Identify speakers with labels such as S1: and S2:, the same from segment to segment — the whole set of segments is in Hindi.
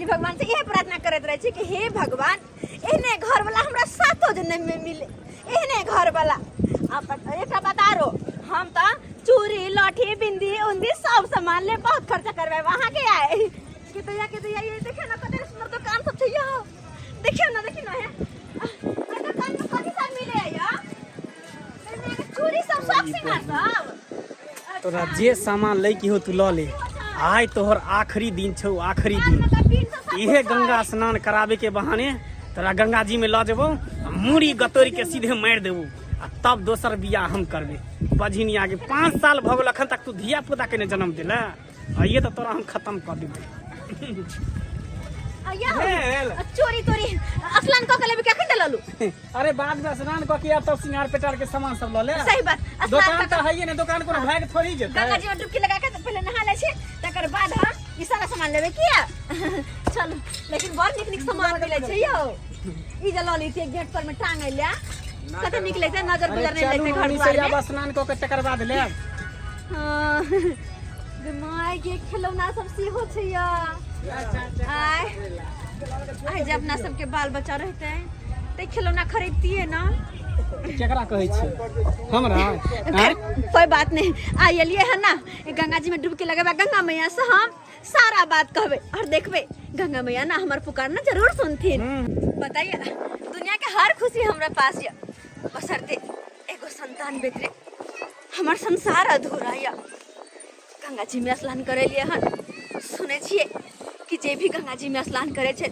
S1: खाली भगवान से यह प्रार्थना करत रहे छी कि हे भगवान एहने घर वाला हमरा सातो जन्म में मिले एहने घर वाला आप एक बता रो हम तो चूड़ी लाठी बिंदी उंदी सब सामान ले बहुत खर्चा करवाए वहां के आए कि तो ये देखिए ना कते सुंदर दुकान सब छै यहाँ देखिए ना है दुकान में कथी सब मिले या चूड़ी सब सिंगार सब
S2: तोरा जे सामान ले की हो तू ल ले आज तोहर आखिरी दिन छौ आखिरी दिन इहे गंगा स्नान करावे के बहाने तोरा गंगा जी में ल जेबो मूड़ी गतोरी के सीधे मार देबो आ तब दोसर बियाह हम करबे बझिनी आगे 5 साल भ गेल अखन तक तू धिया पुता के ने जन्म देला आइए तो तोरा हम खत्म कर देबे
S1: चोरी तोरी स्नान क के लेबे के खंड ललू
S2: अरे बाद में स्नान क के अब तब सिंगार पेटार के सामान सब ल ले
S1: सही बात
S2: दुकान त है ने दुकान को भाग थोड़ी जेतै
S1: गंगा जी में डुबकी लगा के पहले नहा ले छी तकर बाद हम ई सारा सामान लेबे किया चलो लेकिन बड़ निक सामान मिले छै यो ई जे ल ली थी गेट पर में टांग लिया कते निकले थे नजर गुजर नहीं लेते घर द्वार में
S2: स्नान क के तकर बाद ले
S1: हां माय के खिलौना सब से हो छै या आय जब अपना सबके बाल बच्चा रहते हैं तो खिलौना खरीदती है ना
S2: केकरा कहै छी हमरा
S1: कोई बात नहीं आइए लिए है ना गंगा जी में डुबकी लगाबे गंगा मैया से हम सारा बात कहबे और देखबे गंगा मैया ना हमार पुकार ना जरूर सुनथिन बताइए दुनिया के हर खुशी हमरा पास है बसरते एगो संतान बेटरे हमार संसार अधूरा है गंगा जी में स्नान करे लिए हन सुने छिए कि जे भी गंगा जी में स्नान करे छे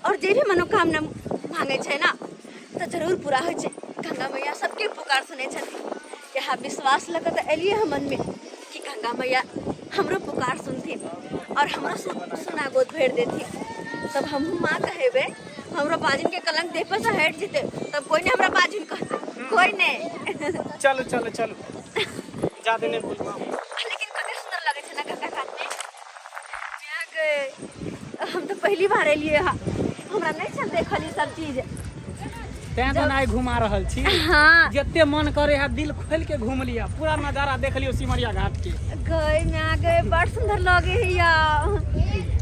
S1: और जे भी मनोकामना मांगे छे ना तो जरूर पूरा हो छे गंगा मैया सबके पुकार सुने छथिन यहाँ विश्वास लगत एलिए हम मन में कि गंगा मैया हमरो पुकार सुनथिन और हमरो सुना गोद भेड़ देथिन तब हम माँ कहेबे हमरो बाजिन के कलंक देह पर से हट जेते तब कोई ने हमरा बाजिन कहते कोई ने
S2: चलो चलो चलो ज्यादा नहीं बोलबा
S1: लेकिन कते सुंदर लगे छे ना गंगा घाट में मैं गए हम तो पहली बार एलिए हमरा नहीं चल देखली सब चीज
S2: तैं तो नहीं घुमा रहल छी
S1: हां
S2: जत्ते मन करे है दिल खोल के घूम लिया पूरा नजारा देख लियो सिमरिया घाट के
S1: गए मैं गए बड़ सुंदर लगे है या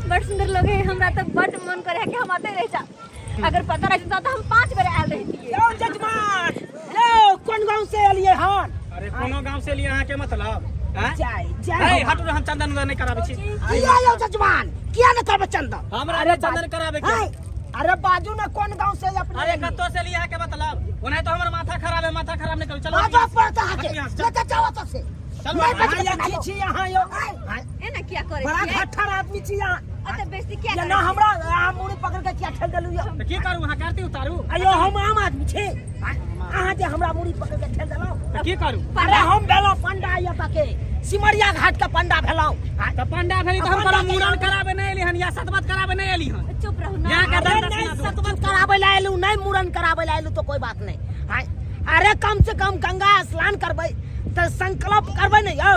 S1: बड़ सुंदर लगे हमरा तो बड़ मन करे है कि हम आते रह जा अगर पता रहता तो हम 5 बार आल रहती
S2: लो जजमान लो कौन गांव से एलिए हन अरे कोनो गांव से एलिए अहाँ के मतलब जय हटू हम चंदन नहीं कराबे छी
S3: किया यो जजमान किया न करबे चंदन
S2: हमरा अरे चंदन कराबे के
S3: अरे बाजू ना कौन गांव से अपने
S2: अरे कत्तो से लिया के मतलब ओने तो हमर माथा खराब नहीं कर चलो
S3: आजा पड़ता है लेके जाओ तो से
S2: चलो
S3: नहीं बच छी यहां यो
S1: ए ना क्या करे
S3: बड़ा खट्टर आदमी छी यहां
S1: अच्छा बेइज्जती क्या
S3: ये ना हमरा मुड़ी पकड़ के क्या ठेल देलु यो
S2: तो की करू हां करती उतारू
S3: अयो हम आम आदमी छी अहाँ जे हमरा मुड़ी पकड़ के ठेल देलौ
S2: तो की करू
S3: अरे हम भेलो पंडा या तके सिमरिया घाट का पंडा भेलौ
S2: तो पंडा भेली तो हम मुड़न कराबे नहीं एली हन या सतबत कराबे नहीं एली हन
S1: चुप रहो ना
S2: यहाँ का
S3: नहीं सतबत कराबे ला एलू नहीं मुड़न कराबे ला एलू तो कोई बात नहीं हां अरे कम से कम गंगा स्नान करबै तो संकल्प करबै नहीं यौ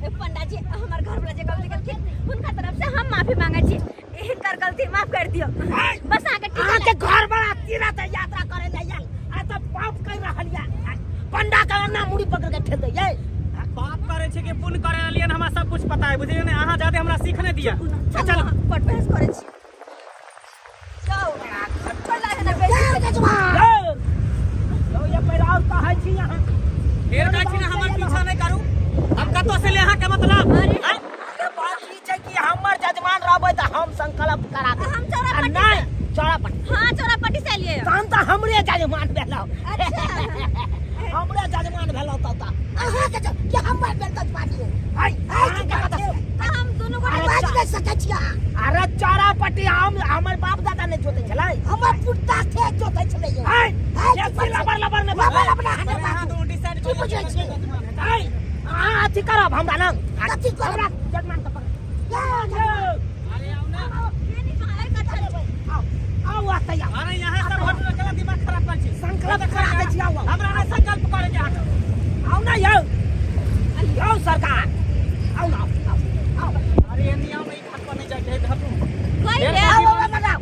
S1: पंडा जी हमार घर वाला जे गलती करथिन उनका तरफ से हम माफी मांगे छी इनकर गलती माफ कर दियो बस आके ठीक
S3: के घर बड़ा तीर्थ यात्रा करे ले आयल आ तो पाप कर रहल या पंडा का ना मुड़ी पकड़ के ठेल दे ये
S2: पाप करे छे के पुण्य करे लिए हमरा सब कुछ पता है बुझिए ने अहाँ जादे हमरा सीखने दिया
S1: चल पट बहस करे छी जाओ चला है ना बेटी
S3: लो ये पैराव कहे छी यहां
S2: फेर कहै छी ना हमर पीछा नहीं करू हम कत्तो से ले अहाँ के मतलब
S3: अरे बात ई छै कि हमर जजमान रहबै त हम संकल्प करा दे
S1: हम चौरापट्टी
S3: नहीं चौरापट्टी
S1: हां चौरापट्टी से लिए
S3: तहन त हमरे जजमान भेलौ
S1: अच्छा
S3: हमरे जजमान भेलौ त अहाँ के कि हमर बेल तक पानी हाय
S1: हम दोनों को
S3: बाज नहीं सकै छी अरे चौरापट्टी हम हमर बाप दादा ने जोते छलै हमर पुत्ता थे जोते छलै हाय लबर में बाबा अपना
S2: हां दोनों डिसाइड
S3: की बुझै छी हाय आ अथी करब हमरा ना अथी हमरा जजमान त
S2: अरे आओ ना
S1: ये नहीं खाए का चल
S3: आओ आते या
S2: अरे यहाँ सब हट के दिमाग खराब कर छी
S3: संकल्प करा दे छी आओ
S2: हमरा ना संकल्प करे के हट
S3: आओ ना यो सरकार आओ ना आओ
S2: अरे ये नियम में घाट पर नहीं जाके हटू
S1: कोई रे
S3: आओ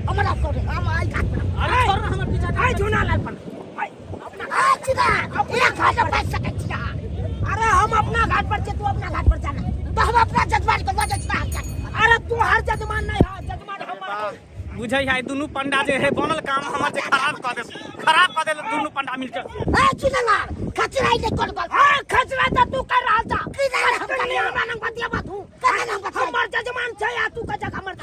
S3: हमरा करे हम आई घाट पर
S2: अरे छोड़ ना हमर पीछा
S3: आई जोना लाल पर आई अपना आ चिदा अपना घाट पर बैठ सकै छी अरे हम अपना घाट पर तू अपना घाट पर जाना तो हम अपना जजमान को वजह से अरे तू हर जजमान नहीं है जजमान हम
S2: बुझै है दुनू पंडा जे है बनल काम हमर जे खराब क दे दुनू पंडा मिलकर
S3: ए चिनला खचराई दे कोन बात हां खचरा त तू कर रहा था हम कने हमरा नंग बतिया बात हूं कने नंग बतिया हमर जजमान छै आ तू का जग हमर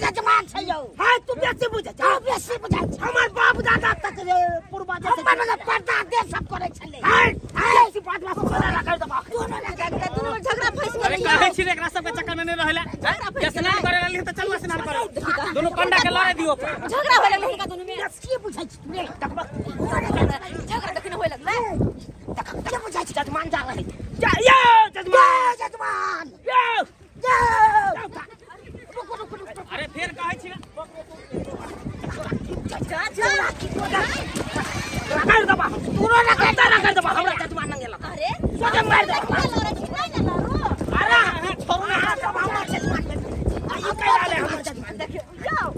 S3: जजमान छै यौ हां तू बेसी बुझै छ बेसी बुझै छ हमर बाप दादा तक रे पूर्वा जे हमर पर्दा दे सब करे छले हां ऐसी बात बात छोड़ा लगा दबा
S1: दोनों झगड़ा फंस
S2: अरे
S1: गेल
S2: काहे छी रे एकरा सब के चक्कर में नहीं रहला के स्नान करे रहली त चल स्नान करे दोनों पंडा के लड़े दियो
S1: झगड़ा होय लगले हिनका दोनों में
S3: की बुझै छ तू रे देखबा
S1: झगड़ा देखने होय लगले
S3: देख के बुझै छ जजमान जा रहे जा यो जजमान यो
S2: अरे फिर काहे छी
S3: कर दबा तूरो ना कर दबा हमरा जजमान न गेला
S1: अरे
S3: सोजे मार दे
S1: नहीं ना लारो
S3: अरे छोरू ना हाथ दबा हमरा जजमान आयु कह डाले हमर जजमान
S1: देखियो जाओ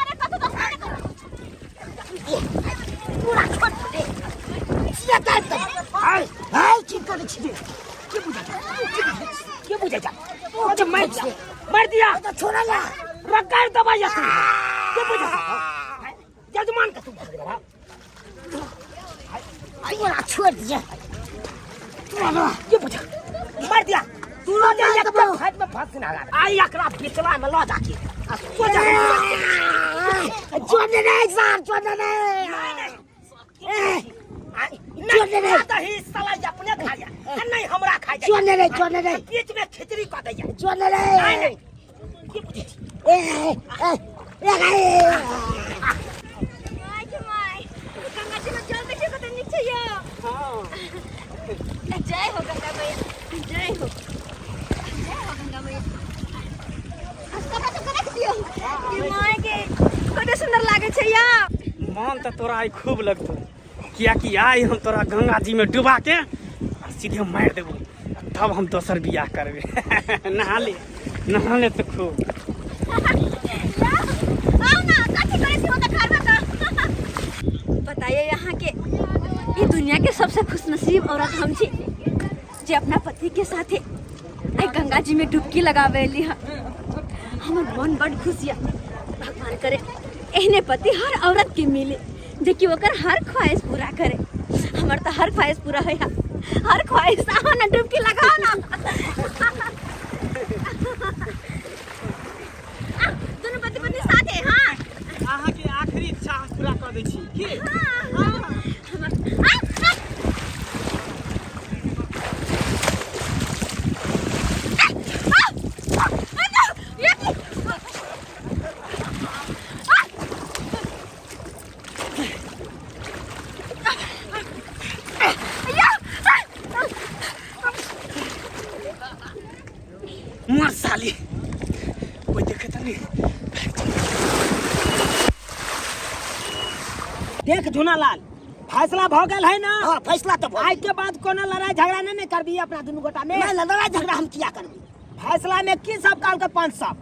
S1: अरे कतो तो सारे करो
S3: पूरा छोड़ दे सिया कर दे हाय की कर छी के बुझा जा ओ जब मार दिया तो छोड़ा ला रगड़ दबा या तू के बुझा जजमान का तू भाग दबा पूरा छोड़ दिया तू ये बुझा मार दिया तू लो जा एक हाथ में फंस ना लगा आई एकरा बिचला में लो जाके सो जा जोड़ने नहीं सर जोड़ने नहीं तो ही साला अपने खा जा नहीं हमरा खा जा जोड़ने नहीं बीच में खिचड़ी का दे जा जोड़ने नहीं
S1: गंगा जी में जल देखिए कत नीचे ये हां जय हो गंगा मैया जय हो गंगा मैया अस्ता तो कनेक्ट दियो ये माय के कते सुंदर लागे छै या
S2: मन त तोरा आई खूब लगतो किया कि आई हम तोरा गंगा जी में डुबा के सीधे मार देबो तब हम दोसर बियाह करबे नहा ले तो खूब
S1: आओ ना काठी करे छी ओता घर में का बताइए यहाँ के ये दुनिया के सबसे खुशनसीब औरत हम छी जे अपना पति के साथे आई गंगा जी में डुबकी लगावेली है हमर मन बड़ खुश या भगवान करे एहने पति हर औरत के मिले देखिए ओकर हर ख्वाहिश पूरा करे हमर तो हर ख्वाहिश पूरा है हर ख्वाहिश आओ ना डुबकी लगाओ ना दोनों पति पत्नी साथे हां
S2: अहाँ के आखिरी इच्छा हम पूरा कर दै छी की मर साली कोई देखे त नहीं
S3: देख झुनालाल फैसला भ गेल है ना हां फैसला तो आज के बाद कोनो लड़ाई झगड़ा नहीं करबी अपना दुनु गोटा में नहीं लड़ाई झगड़ा हम किया करबी फैसला में की सब काल के 500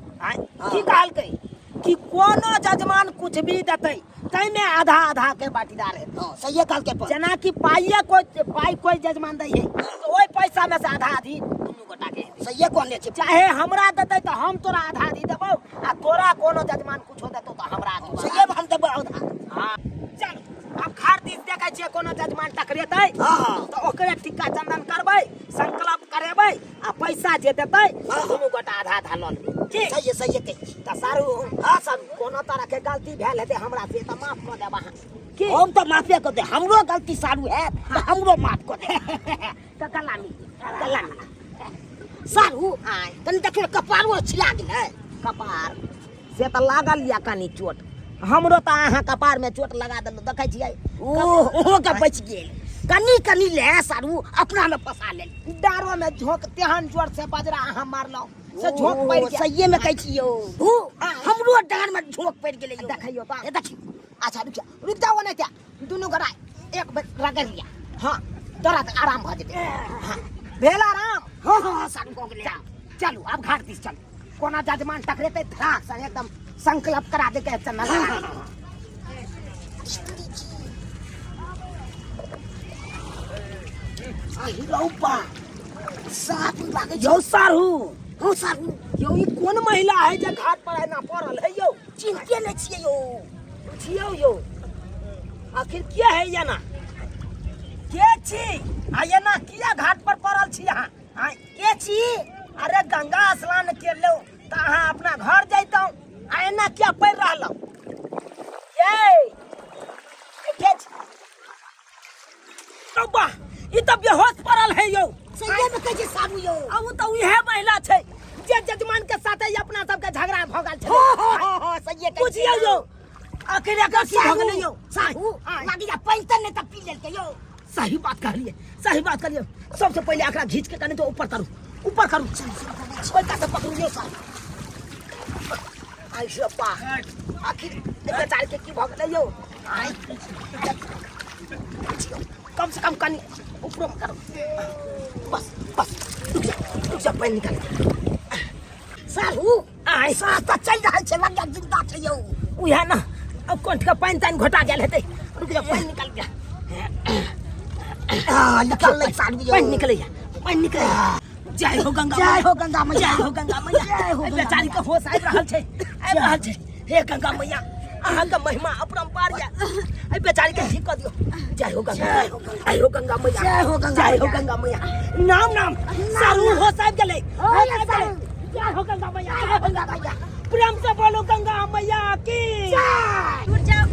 S3: की कहल के कि कोनो जजमान कुछ भी देतै तै में आधा आधा के बाटीदार है हां सही काल के जना कि पाइए कोई जजमान दै है तो ओई पैसा में से आधा आधी दुनु गोटा के सही कहले छै चाहे हमरा देतै तो हम तोरा आधा आधी देबौ आ तोरा कोनो जजमान कुछ देतौ तो हमरा आधी सही हम देबौ आधा हां चल अब खार दिस देखै छियै कोनो जजमान टकरेतै हां तो ओकरे टिक्का चंदन करबै संकल्प करेबै आ पैसा जे देतै दुनु गोटा आधा आधा ल लेबै सही कहै छी त सारू हां सारू कोनो तरह के गलती भेल हेतै हमरा से त माफ क देब अहाँ की हम त माफे क दे हमरो गलती सारू है त हमरो माफ क दे त कलामी सारू तनी देखियो कपारो छिला गेलै कपार से त लागल या कनी चोट हमरो त अहाँ कपार में चोट लगा देलु देखै छियै ओहो के बच गेल कनी ले सारू अपना में फंसा लेल डारो में झोंक तेहन जोर से बजरा अहाँ मारलौ से झोंक पड़ गया सही में कहै छियो हमरो डार में झोंक पड़ गेलै देखियो त ए देखियो अच्छा रुक जाओ नै त दुनु गोरा एक बेर रगड़ लिया हां तोरा त आराम भ जेतै हां भेल आराम हां सारू को गेलै चलू अब घाट दिस चल कोना जजमान टकरेतै धड़ाक से एकदम संकल्प करा दे के चल आई लौपा साथ लागे यो सारू हो सारू यो ई कोन महिला है जे घाट पर ना पड़ल है यो चिंते नहीं छिए यो छियो यो आखिर क्या है ये ना के छी आ ये ना किया घाट पर पड़ल छी यहाँ हां के छी अरे गंगा स्नान के लो त अहाँ अपना घर जैतौ आ एना क्या पड़ रहलौ ये के छी तबा ई त बेहोश पड़ल है यो सही में कहे साबू यो अब त उहे महिला छै जे जजमान के साथे अपना सब के झगड़ा भ गेल छै हो सही है पूछियो यो आखिर का की भ गेल यो साहू लागी जा पैसा ने त पी लेल के यो सही बात कहलिए सबसे पहले आकरा घींच के कने तो ऊपर करू कोई का पकड़ू यो साहब आई शपा आखिर बेचारे के की भ गेल यो आई कम से कम कनी ऊपर में करो बस रुक जा पैन निकाल साहू आई साथ चल रहा छे लग जिंदा छे यो उहे ना अब कंठ का पानी तान घटा गेल हेते रुक जा पानी निकाल गया निकल ले साहू यो पानी निकल जय हो गंगा मैया बेचारी के होश आबि रहल छै हे गंगा मैया अहाँ के महिमा अपरंपार है ए बेचारी के ठीक कर दियो जय हो गंगा मैया जय हो गंगा मैया नाम सारू होश आबि गेलै जय हो गंगा मैया प्रेम से बोलो गंगा मैया की
S1: दूर जाओ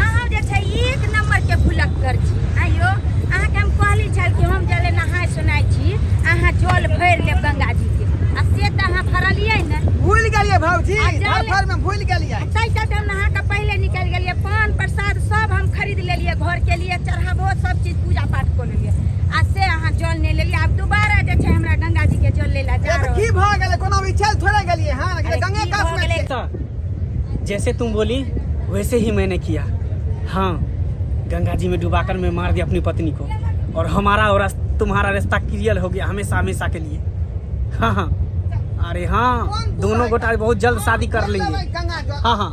S1: अहाँ जे छै एक नंबर के भुलक कर छी आइयो अहाँ के हम कहली छल कि हम जले नहाय सुनाय छी अहाँ जल भर लेब गंगा जी के आ से त अहाँ भरलियै न
S4: भूल गेलिए भौजी भर में भूल गेलिए
S1: तै त हम नहा के पहले निकल गेलिए पान प्रसाद सब हम खरीद लेलिए घर के लिए चढ़ाबो सब चीज पूजा पाठ कर लेलिए आ से अहाँ जल ने लेलिए अब दोबारा जे छै हमरा गंगा जी के जल लेला जा
S4: की भ गेलै कोनो भी चल थोड़े गेलिए हां गंगा कास में
S2: जैसे तुम बोली वैसे ही मैंने किया हाँ गंगा जी में डुबाकर मैं मार दिया अपनी पत्नी को और हमारा और तुम्हारा रिश्ता क्लियर हो गया हमेशा के लिए हाँ अरे हाँ दोनों गोटा बहुत जल्द शादी कर लेंगे हाँ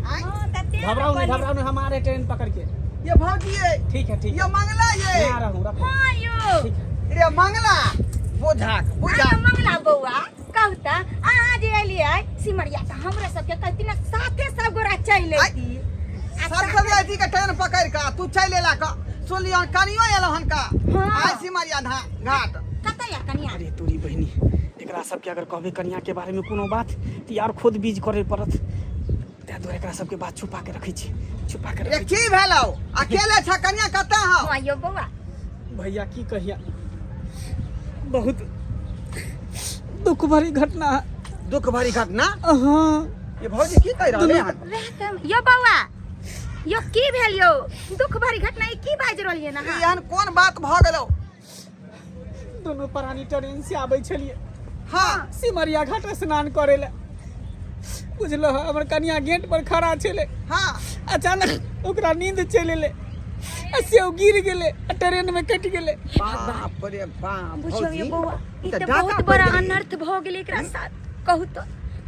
S2: घबराओ नहीं हमारे ट्रेन पकड़ के
S4: ये भौजी
S2: ठीक है
S4: ये मंगला ये
S2: मैं आ रहा हूँ
S1: हां यो
S4: ये मंगला बुझा
S1: मंगला बौआ कहता अहाँ जे एलियै सिमरिया त हमरा सब के कहती न साथे सब गोरा चल लेती
S4: सब ऐसी का ट्रेन पकड़ का तू चल लेला का सुलिया कनियो एलो हन का आई सिमरिया घाट
S1: कतय या कनिया
S2: अरे तोरी बहिनी एकरा सब के अगर कहबे कनिया के बारे में कोनो बात त यार खुद बीज करे पड़त ते तो एकरा सब के बात छुपा के रखै छी
S4: एक की भेलौ अकेले छ कनिया कता हो
S1: आयो बौआ
S2: भैया की कहिया बहुत दुख भरी घटना हाँ
S4: ये भौजी की कह रहले हन
S1: यो बौआ यो की भेल यो दुख भरी घटना की बाज रहलिए ना
S4: एहन कोन बात भ गेलौ
S2: दोनों प्राणी ट्रेन से आबै छलिए
S4: हां
S2: सिमरिया घाट स्नान करे ले बुझलो हमर कनिया गेट पर खड़ा छले
S4: हां
S2: अचानक ओकरा नींद चले ले से गिर गेले ट्रेन में कट गेले
S4: बाप रे बाप
S1: बुझियो यो बौआ ई त बहुत बड़ा अनर्थ भ गेल एकरा साथ कहू तो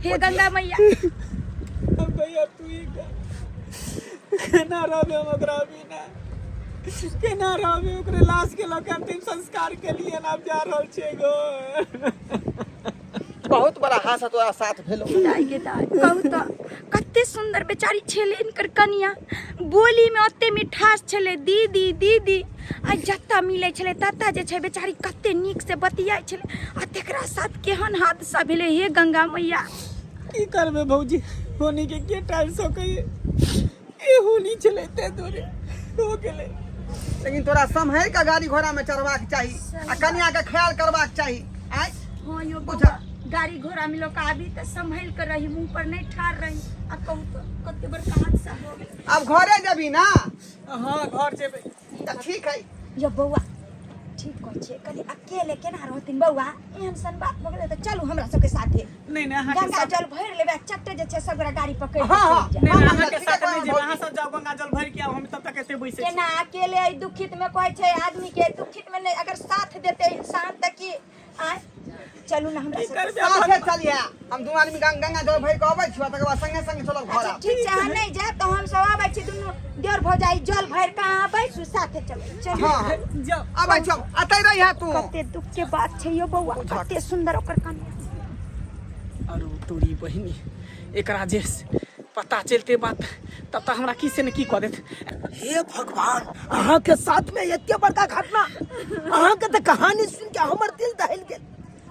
S1: हे गंगा मैया
S2: अब भैया तू ही केना रहबे हम ओकरा बिना केना रहबे ओकरे लाश के लके अंतिम संस्कार के लिए नाम जा रहल छै गो
S4: बहुत बड़ा हादसा तोरा साथ भेलो
S1: दाई के दाई कहू तो कते सुंदर बेचारी छले इनकर कनिया बोली में ओते मिठास छले दीदी आ जत्ता मिले छले तत्ता जे छै बेचारी कते नीक से बतियाय छले आ तेकरा साथ केहन हादसा भेले हे गंगा मैया
S2: की करबे भौजी होनी के टाइम सो कहिए ए होनी चले ते दोरे हो गेले
S4: लेकिन तोरा संभल के गाड़ी घोड़ा में चढ़वाक चाहिए आ कन्या के ख्याल करवाक चाहिए आय
S1: हां यो बुझा गाड़ी घोड़ा में लोग आबी त संभल कर रही मुंह पर नहीं ठाड़ रही आ कहू तो कते बड़का हादसा हो गेल
S4: अब घरे जबी ना
S2: हां घर जेबे
S4: त ठीक है
S1: यो बौआ ठीक कह छे कनी अकेले केना रहथिन बौआ एहन सन बात भ गेले त चलू हमरा सबके साथे
S2: नहीं हां
S1: गंगा जल भर लेबे चट्टे जे छे सबरा गाड़ी पकड़ के
S4: हाँ,
S2: नहीं हां के साथ नहीं जेबे हां सब जाओ गंगा जल भर के हम तब तक एते बैसे
S1: केना अकेले आई दुखित में कहै छे आदमी के दुखित में नहीं अगर साथ देते इंसान त की आय चलू ना हमरा साथे
S4: साथे चलिया हम दू आदमी गंगा जल भर के आबै छी तकर बाद संगे चलब घर
S1: ठीक छै हम नहीं जा तो हम सब आबै छी दुनु देर भ जाई जल भर के आबै सु साथे चल
S4: हां
S2: जाओ
S4: आबै छी अतै रहिया तू
S1: कते दुख के बात छै यो बौआ कते सुंदर ओकर कन्या
S2: अरु तोरी बहिनी एकरा जे पता चलते बात तब तक हमरा की से न की कह देत।
S3: हे भगवान, अहाँ के साथ में एते बड़का घटना, अहाँ के तो कहानी सुन के हमर दिल दहल गेल,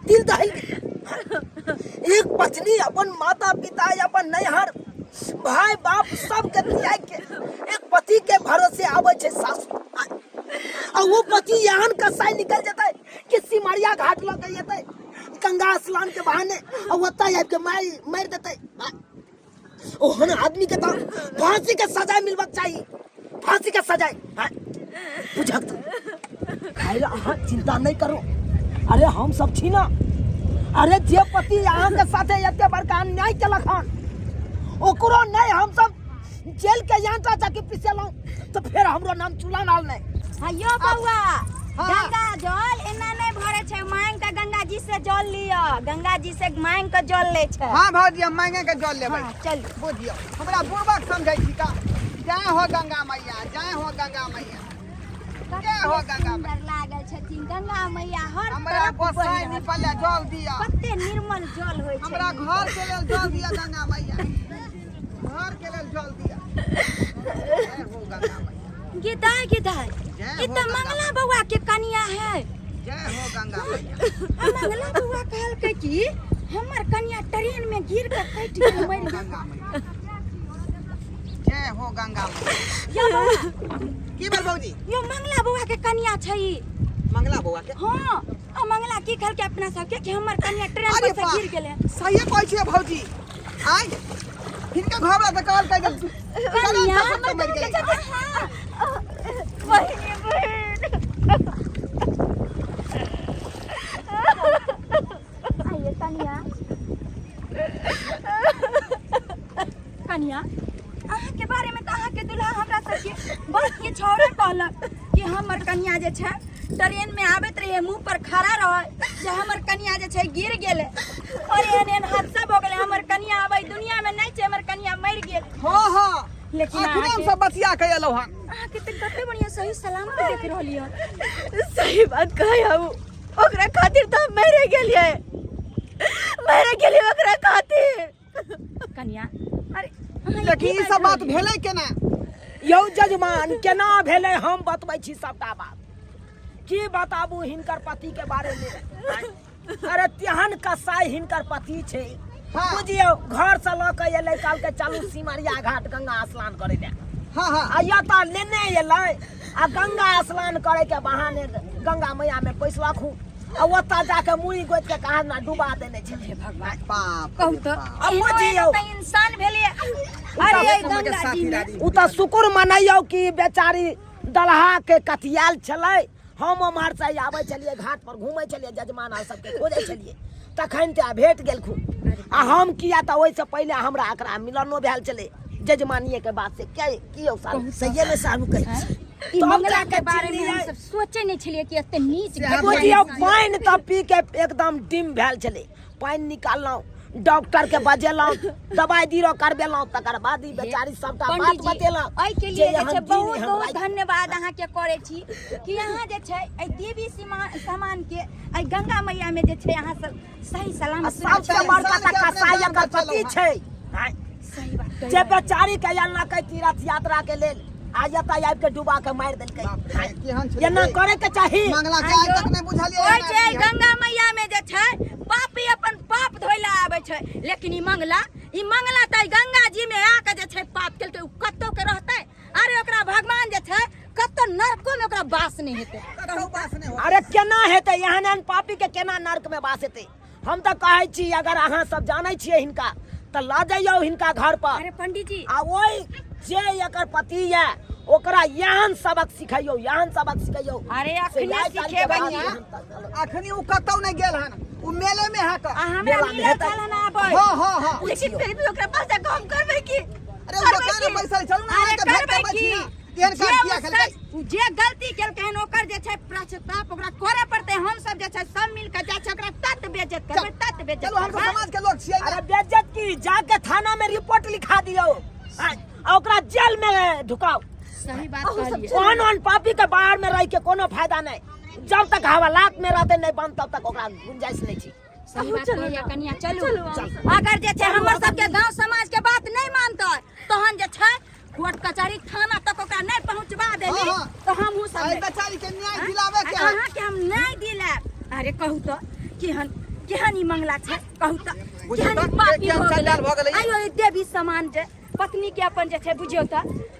S3: दिल दहल गेल। एक पत्नी अपन माता पिता अपन नैहर भाई बाप सब के त्याग के एक पति के भरोसे आवे छे सासु, और वो पति यहाँ कसाई निकल जाता है कि सिमरिया घाट लग गई है गंगा स्नान के बहाने, और वता के मार देते। ओहन आदमी के तो फांसी के सजा मिलबक चाहिए, फांसी के सजा। बुझक खाइला अहाँ चिंता नहीं करो, अरे हम सब छी ना। अरे जे पति यहाँ के साथे एते बड़का अन्याय केलक हन, ओकरो नहीं हम सब जेल के यांत्रा जाके पिसेलौं, तो फिर हमरो नाम चूल्हा नाल नहीं।
S1: अयो बउआ, गंगा जल एना नहीं भरे छे, मांग के गंगा जी से जल लियो, गंगा जी से मांग के जल ले छे।
S4: हां भौजी हम मांगे के जल लेबै।
S1: हाँ, चल
S4: बुझियो हमरा बुढ़बक समझै छी का। जय हो गंगा मैया, जय हो गंगा मैया, जय हो गंगा मैया।
S1: सुंदर लागल छथिन गंगा मैया, हर
S4: हमरा
S1: तरफ
S4: गोसाई
S1: बहल।
S4: निपले जल दिया,
S1: कते निर्मल जल होय छै।
S4: हमरा घर के लेल जल दिया गंगा मैया, घर के लेल जल दिया। जय हो गंगा मैया,
S1: गिदाय गिदाय,
S4: जय
S1: ई
S4: हो
S1: तो
S4: गंगा
S1: मंगला बउआ के कनिया है।
S4: जय हो गंगा मैया।
S1: मंगला बउआ कहलकै कि हमर कनिया ट्रेन में गिर के कटि के मरि गेल।
S4: गंगा मैया, जय हो गंगा मैया।
S1: यो बउआ,
S4: की भेल भौजी?
S1: यो मंगला बउआ के कनिया छै ई।
S4: मंगला बउआ के?
S1: हाँ, आ मंगला की कहलकै अपना सबके कि हमर कनिया ट्रेन
S4: अरे
S1: पर से गिर गेलै।
S4: सही कहै छियै भौजी। आइ हिनका घबरा त कहल कह दे
S1: कनिया हमर
S4: मर
S1: के
S4: गेलै।
S1: हां बहिनी बहिन। आइए कनिया, कनिया अहाँ के बारे में तो अहाँ के दुल्हा हमरा सबके बहुत किछ और कहलक कि हमर कनिया जे छै ट्रेन में आबैत रहिए मुंह पर खड़ा रहे जे हमर कनिया जे छै गिर गेले, और एहन हादसा भ गेले हमर कनिया आबै दुनिया में नहीं छै, हमर कनिया मरि गेल।
S4: हां हां,
S1: लेकिन
S4: अखने हम सब बतिया के एलौ हन।
S1: अहाँ के त कते बढ़िया सही सलामत देख रहलिए।
S5: सही बात कहे हम, ओकरा खातिर तो हम मरे गेलिए ओकरा खातिर।
S1: कनिया अरे
S4: लेकिन ई सब बात भेलै केना?
S3: यौ जजमान केना भेले हम बतबै छी सबटा बात। की बताबू हिनकर पति के बारे में। अरे तेहन कसाई हिनकर पति छै,
S4: हाँ।
S3: बुझियो घर से ल के एलै काल के चलू सिमरिया घाट गंगा स्नान करे ले।
S4: हां हां,
S3: आ या त लेने एलै आ गंगा स्नान करे के बहाने गंगा मैया में पैसलक हूँ, आ ओता जाके मुड़ी गोत के कहा ना डुबा देने छै। भगवान
S4: बाप
S1: कहू
S4: रे
S1: तो
S4: बाप।
S3: अब बुझियो
S1: इंसान भेलिए। अरे गंगा जी में
S3: उ त शुक्र मनैयो कि बेचारी दलहा के कथियाल छलै। हम उम्हर से आबै छलिए घाट पर घूमै छलिए, जजमान और सबके खोजै छलिए, तखन ते भेट गेलखुन। आ हम किया त ओइ से पहिले हमरा एकरा मिलनो भेल छलै जजमानिये के बात से। की औ साल सहिए में सारू कहै
S1: ई मंगला के बारे में हम सब सोचे नहीं छलिए कि एते नीच
S3: बुझियो पानि त पी के एकदम डिम भेल छलै। पानि निकाललौ, डॉक्टर के बजेलौ, दवाई दिरो करबेलौ, तकर बाद ई बेचारी सबटा बात
S1: पंडित जी
S3: बतेलौ।
S1: एहि के लिए जे छै बहुत बहुत धन्यवाद अहाँ के करे छी कि अहाँ जे छै एहि देवी सामान के एहि गंगा मैया में जे छै अहाँ सब सही सलामत
S3: सबसे बड़का त कसाई एकर पति छै।
S1: सही बात
S3: जे बेचारी के एना के तीर्थ यात्रा के लेल आ जता आबि के डुबा के मार देलकै।
S4: केहन छै?
S3: एना करे के चाही।
S4: मंगला के आज तक नहीं बुझलिए।
S1: ओइ छै गंगा मैया में जे छै पापी अपन पाप धोइला आबै छै, लेकिन ई मंगला त गंगा जी में आके जे छै पाप केलकै, उ कत्तो के रहतै। अरे ओकरा भगवान जे छै कत्तो नरको में ओकरा वास नहीं हेतै।
S4: कतौ बास नहीं हो।
S3: अरे केना हेतै एहन पापी के, केना नरक में वास हेतै? हम त कहै छी अगर अहाँ सब जानै छियै हिनका त ला जाइयो हिनका घर पर।
S1: अरे पंडित जी
S3: आ ओइ जे एकर पति है ओकरा यहन सबक सिखाइयो, यहन सबक सिखाइयो।
S1: अरे अखने सिखेबै ना।
S4: अखनी उ कतौ नहीं गेल हन, उ मेले में है का।
S1: हमरा
S3: मेला में
S1: नीला
S3: हेतै।
S1: चलन आबै।
S4: हां हां हां,
S5: लेकिन फिर भी ओकरा पास जाके हम करबै की?
S4: अरे उ दुकान में पैसा चलू ना
S1: अरे
S4: के भेट
S1: करबै
S4: के
S1: की?
S4: बची। केहन काम किया खेलकै?
S1: जे गलती केलकै हन ओकर जे छै पश्चाताप ओकरा करे पड़तै। हम सब जे छै सब मिल के जा छै ओकरा तत बेइज्जत करबै, तत बेइज्जत
S4: चलो हम
S1: करबै।
S4: समाज के लोग छियै
S3: अरे
S4: ना।
S3: बेइज्जत की, जाके थाना में रिपोर्ट लिखा दियो आ ओकरा जेल में ढुकाओ।
S1: सही बात कहलिए।
S3: ओहन पापी के बाहर में रह के कोनो फायदा नहीं। जब तक हवालात में रहते नहीं बंद तब तक ओकरा गुंजाइश नहीं छी।
S6: सही बात
S1: चलू
S6: कहैया
S1: ना।
S6: कनिया चलू
S1: चलू,
S6: अगर जे छै हमर सबके गांव समाज के बात नहीं मानतै तहन जे छै कोर्ट कचहरी थाना तक ओकरा नहीं पहुंचबा देली
S4: हाँ।
S6: तो हमहू सब
S4: आई
S6: नहीं।
S4: बेचारी के न्याय दिलावे के है
S6: अहाँ के हम नहीं दिलाब अरे कहू तो केहन केहन ई मंगला छै कहू तो
S4: बुझियौ
S6: केहन
S4: तऽ,
S6: ई पापी
S4: केहन
S6: हो
S4: चंडाल भऽ
S6: गेलै
S4: गेलै।
S6: आइयो ई देवी समान जे पत्नी के अपन जे छै बुझियौ त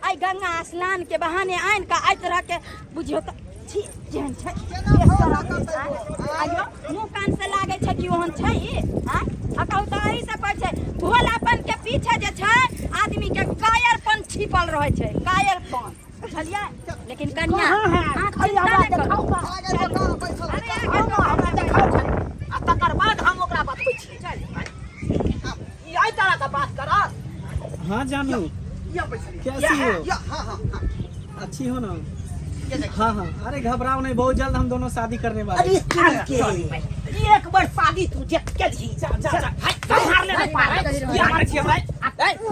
S6: आई गंगा स्नान के बहाने आइन का आई तरह के बुझियौ त छी जेहन छै आइयो मुंह कान से लागे छै कि ओहन छै ई आ कहू त एही से कहै छै भोलापन के पीछे जे छै आदमी के कायरपन छिपल रहे छै कायरपन बुझलियै लेकिन कन्या अहाँ चिंता नहि करू
S4: आगे देखो पैसा
S6: अरे
S3: आउ
S6: आगे
S3: न हमरा देखाउ छै आ तकर बाद हम ओकरा बतबै छी चल ई आई तरह का बात करत
S2: हाँ जानू
S4: या पैसा
S2: कैसी हो
S4: या हां हां
S2: अच्छी हो ना हाँ हाँ अरे घबराओ नहीं बहुत जल्द हम दोनों शादी करने वाले
S3: अरे काल के एक बार शादी तू जे केलही जा जा जा हार ले नहीं पारे ये हमारे छिए भाई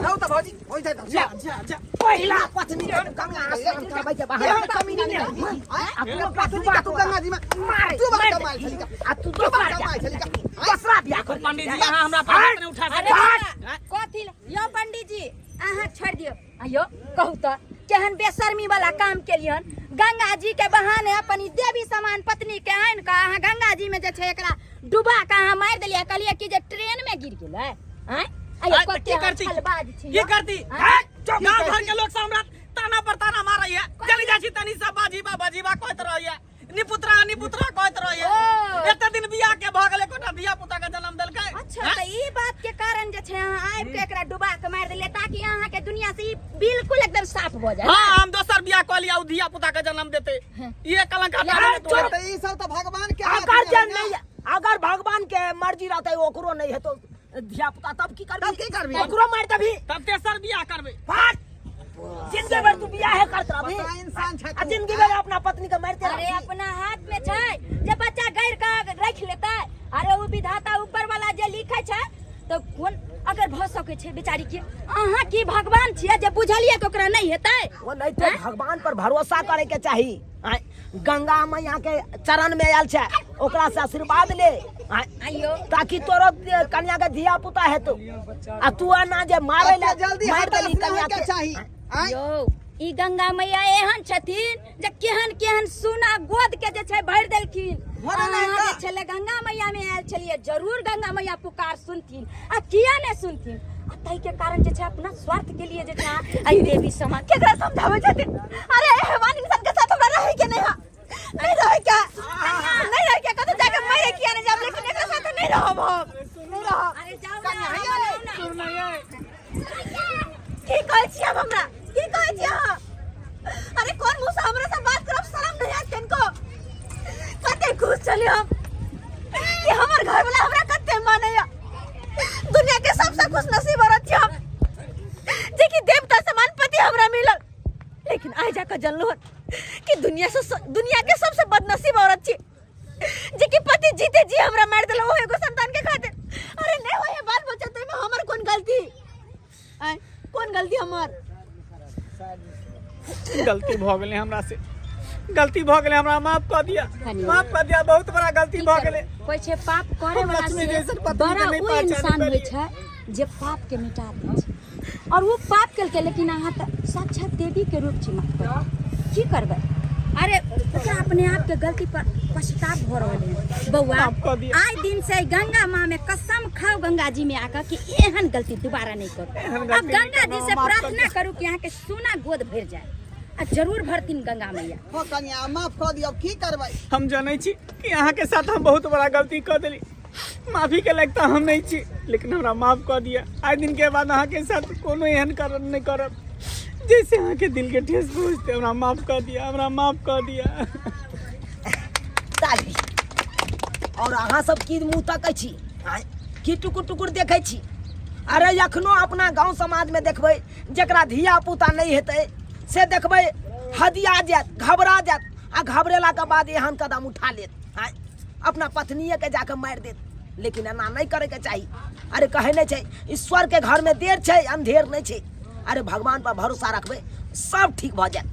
S4: रहो त भौजी हो जाए
S3: जा जा जा पहिला पत्नी के गंगा स्नान करबै के बाहर कमी नहीं अपना पत्नी
S4: तू गंगा जी में
S3: मार
S4: तू बात कमाई चली का
S3: आ तू
S4: तू बात
S3: दोसरा
S4: कमाई चली का
S3: दूसरा बियाह कर
S2: पंडित जी यहाँ हमरा पर हाथ नहीं उठा
S6: अरे
S2: सकते
S6: बाबा, कथी यो पंडित जी अहाँ छोड़ दियो आयो कहू तो केहन बेशर्मी वाला काम केलियन गंगा जी के बहाने अपनी देवी समान पत्नी के आइन का अहाँ गंगा जी में जे छै एकरा डुबा के अहाँ मार देलिए कहलिए कि जे ट्रेन में गिर गेलै हैं आयो
S2: आइ,
S6: कते
S2: की करती?
S6: हलबाज छी
S2: की करती गांव भर के लोग से हमरा ताना पर ताना मारै है चली जाइ छी तनी सब बाजीबा कहत रहैया निपुत्रा कहत रहैया
S6: ओ।
S2: एते दिन बियाह के भ गेलै कोना धिया पुता के जन्म देलकै
S6: अच्छा तो ई बात के कारण जे छै अहाँ आबि के एकरा डुबा के मार देलिए ताकि अहाँ के दुनिया से ई बिल्कुल एकदम साफ भ जाए
S2: हाँ हम दोसर बियाह कऽ लिया उ धिया पुता के जन्म देते ये कलंक हटा
S3: यार,
S2: दे तू
S4: तो ई सब तो भगवान के हाथ
S3: अगर
S4: में
S3: जे
S4: है ना।
S3: नहीं अगर भगवान के मर्जी रहते ओकरो नहीं है तो धिया पुता तब की करबी
S4: तब की करबी?
S3: ओकरो मार देबी
S2: तब तेसर बियाह करबै
S3: बात जिंदगी भर तू बियाह है करत रहबी
S4: बड़ा इंसान छै
S3: आ
S4: तू।
S3: जिंदगी भर अपना पत्नी के मारते
S6: अरे
S3: रहबी
S6: अपना हाथ में छै जे बच्चा गैर का रख लेता अरे वो विधाता ऊपर वाला जे लिखे छै तो कोन अगर भ सके छै बेचारी के अहाँ की भगवान छियै जे बुझलिए कि ओकरा नहीं हेतै
S3: वो नहीं तो भगवान पर भरोसा करे के चाही आय, गंगा मैया के चरण में आयल छै ओकरा से आशीर्वाद ले आय,
S6: आइयो
S3: ताकि तोरो कन्या के धिया पुता हेतु आ तू ना जे मारे ले
S4: एते जल्दी
S3: मार
S4: हटा
S3: देली कन्या
S4: के
S3: के
S4: चाही आय
S6: यो ई गंगा मैया एहन छथिन जे केहन केहन सोना गोद के जे छै भर देलखिन
S4: भरल है
S6: अहाँ
S4: का?
S6: जे छले गंगा मैया में आयल छलिए जरूर गंगा मैया पुकार सुनथिन आ किया नहीं सुनथिन आ तै के कारण जे छै अपना स्वार्थ के लिए जे छै आई देवी समान
S1: केकरा समझावे छथिन अरे हैवान इंसान के साथ हमरा रहे के नहीं नहीं रहे क्या नहीं रहे क्या कतो जाके मरे किया नहीं जब लेकिन एकरा साथ नहीं रहब हम नहीं रहब
S6: अरे जाओ ना
S1: की कहै छी अब हमरा की कहै छी अहाँ अरे कौन मुंह से हमरा से बात करब शर्म नहीं आत किनको कते खुश चली हम कि हमर घर वाला हमरा कते मानैया दुनिया के सबसे खुश नसीब औरत छी हम जे कि देवता समान पति हमरा मिलल लेकिन आइ जाकर जानलो कि दुनिया के सबसे बदनसीब औरत छी जे कि पति जीते जी हमरा मार देलो ओ एगो संतान के खातिर अरे नहीं होए बाल बच्चा तै में हमर कौन गलती आय कौन गलती हमर
S2: गलती भ गेलै हमरा से गलती भ गेलै हमरा माफ कऽ दिया बहुत बड़ा गलती भ गेलै
S6: कोई छै पाप करे वाला
S2: लक्ष्मी
S6: से
S2: जैसन पत्नी
S6: बड़ा
S2: के नहीं
S6: वो
S2: पहचान
S6: इंसान
S2: पेलियै।
S6: होय छै जे पाप के मिटा दै छै और वो पाप केलकै लेकिन अहाँ त साक्षात देवी के रूप छी की करबै अरे ओकरा अपने आप के गलती पर पछतावा भ रहल है बौआ
S2: माफ कऽ दिया।
S6: आज दिन से गंगा माँ में कसम खाओ गंगा जी में आकर कि एहन गलती दोबारा नहीं करो अब गंगा जी से प्रार्थना करू कि यहाँ के सोना गोद भर जाए आ जरूर भरतीन गंगा मैया
S4: हो कन्या माफ कऽ दियौ की करबै
S2: हम जानै छी कि अहाँ के साथ हम बहुत बड़ा गलती कऽ देली माफी के लायक तऽ हम नहीं छी लेकिन हमरा माफ कऽ दिया आइ दिन के बाद अहाँ के साथ कोनो एहन करब नहीं करब जैसे अहाँ के दिल के ठेस पहुँचते हमरा माफ कऽ दिया
S3: ताली और अहाँ सब की मुंह तकै छी आय, की टुकुर टुकुर देखै छी अरे अखनो अपना गांव समाज में देखबै जेकरा धिया पुता नहीं हेतै से देखबै हदिया जात घबरा जात आ घबरेला के बाद एहन कदम उठा लेत आय, अपना पत्नीये के जाके मार देत लेकिन एना नहीं करे के चाही अरे कहे नहीं छै ईश्वर के घर में देर छै अंधेर नहीं छै अरे भगवान पर भरोसा रखबै सब ठीक भ जाए